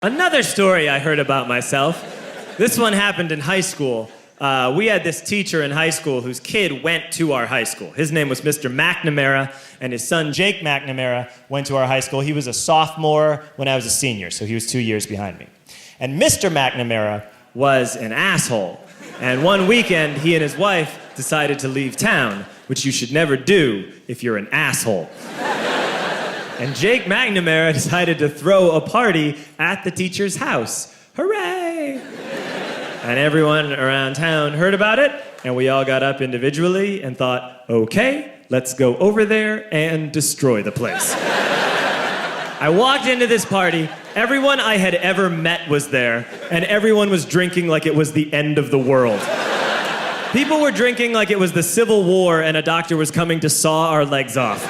Another story I heard about myself. This one happened in high school. We had this teacher in high school whose kid went to our high school. His name was Mr. McNamara, and his son, Jake McNamara, went to our high school. He was a sophomore when I was a senior, so he was 2 years behind me. And Mr. McNamara was an asshole. And one weekend, he and his wife decided to leave town, which you should never do if you're an asshole. And Jake McNamara decided to throw a party at the teacher's house. Hooray! And everyone around town heard about it, and we all got up individually and thought, okay, let's go over there and destroy the place. I walked into this party, everyone I had ever met was there, and everyone was drinking like it was the end of the world. People were drinking like it was the Civil War and a doctor was coming to saw our legs off.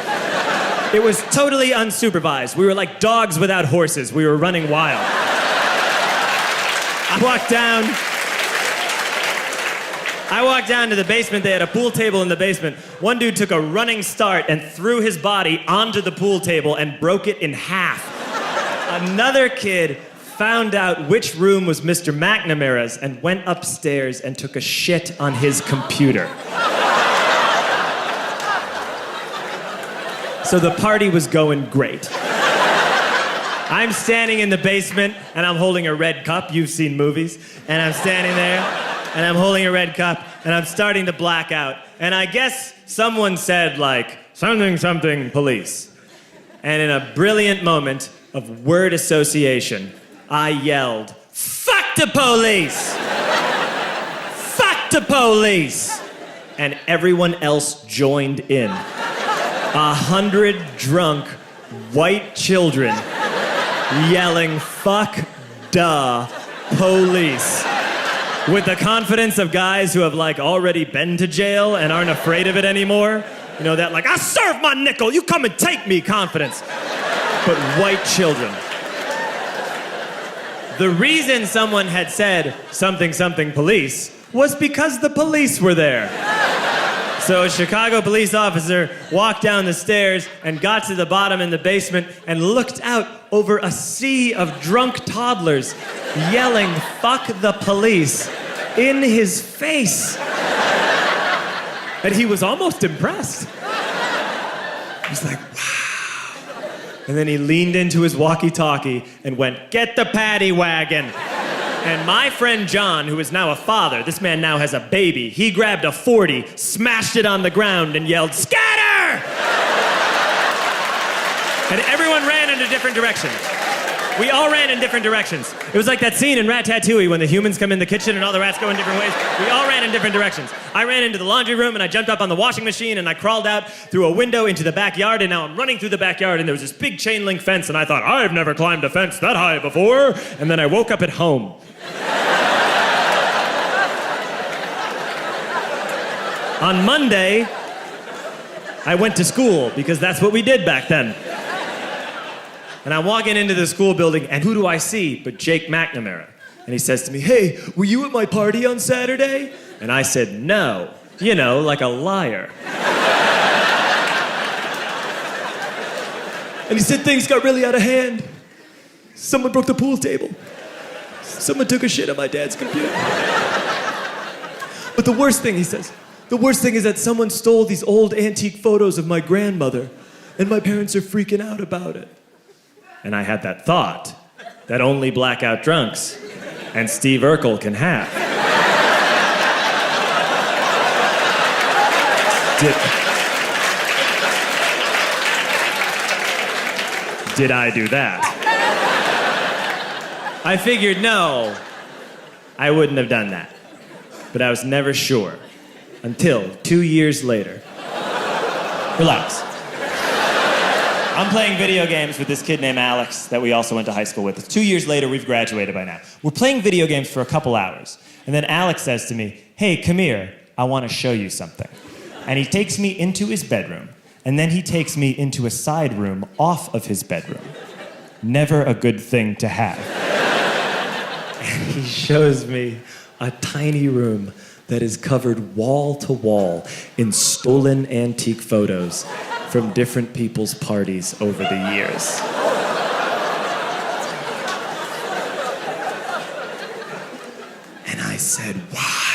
It was totally unsupervised. We were like dogs without horses. We were running wild. I walked down to the basement. They had a pool table in the basement. One dude took a running start and threw his body onto the pool table and broke it in half. Another kid found out which room was Mr. McNamara's and went upstairs and took a shit on his computer. So the party was going great. I'm standing in the basement and I'm holding a red cup. You've seen movies. And I'm standing there and I'm holding a red cup and I'm starting to black out. And I guess someone said like, something, something, police. And in a brilliant moment of word association, I yelled, fuck the police! Fuck the police! And everyone else joined in. 100 drunk white children yelling, fuck the police. With the confidence of guys who have like already been to jail and aren't afraid of it anymore. You know, that like, I serve my nickel, you come and take me confidence. But white children. The reason someone had said something, something police was because the police were there. So a Chicago police officer walked down the stairs and got to the bottom in the basement and looked out over a sea of drunk toddlers yelling, fuck the police, in his face. And he was almost impressed. He was like, wow. And then he leaned into his walkie-talkie and went, get the paddy wagon. And my friend John, who is now a father, this man now has a baby, he grabbed a 40, smashed it on the ground, and yelled, scatter! And everyone ran in a different direction. We all ran in different directions. It was like that scene in Ratatouille when the humans come in the kitchen and all the rats go in different ways. We all ran in different directions. I ran into the laundry room and I jumped up on the washing machine and I crawled out through a window into the backyard, and now I'm running through the backyard and there was this big chain link fence and I thought, I've never climbed a fence that high before. And then I woke up at home. On Monday, I went to school because that's what we did back then. And I'm walking into the school building, and who do I see but Jake McNamara? And he says to me, hey, were you at my party on Saturday? And I said, no. You know, like a liar. And he said things got really out of hand. Someone broke the pool table. Someone took a shit on my dad's computer. But the worst thing, he says, the worst thing is that someone stole these old antique photos of my grandmother, and my parents are freaking out about it. And I had that thought that only blackout drunks and Steve Urkel can have. Did I do that? I figured, no, I wouldn't have done that. But I was never sure until 2 years later. Relax. I'm playing video games with this kid named Alex that we also went to high school with. 2 years later, we've graduated by now. We're playing video games for a couple hours. And then Alex says to me, hey, come here, I want to show you something. And he takes me into his bedroom. And then he takes me into a side room off of his bedroom. Never a good thing to have. And he shows me a tiny room that is covered wall to wall in stolen antique photos from different people's parties over the years. said, why?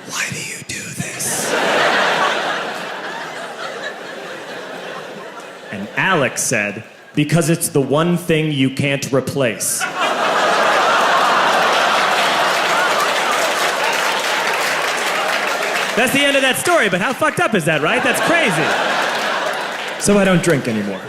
Why do you do this? And Alex said, because it's the one thing you can't replace. That's the end of that story, but how fucked up is that, right? That's crazy. So I don't drink anymore.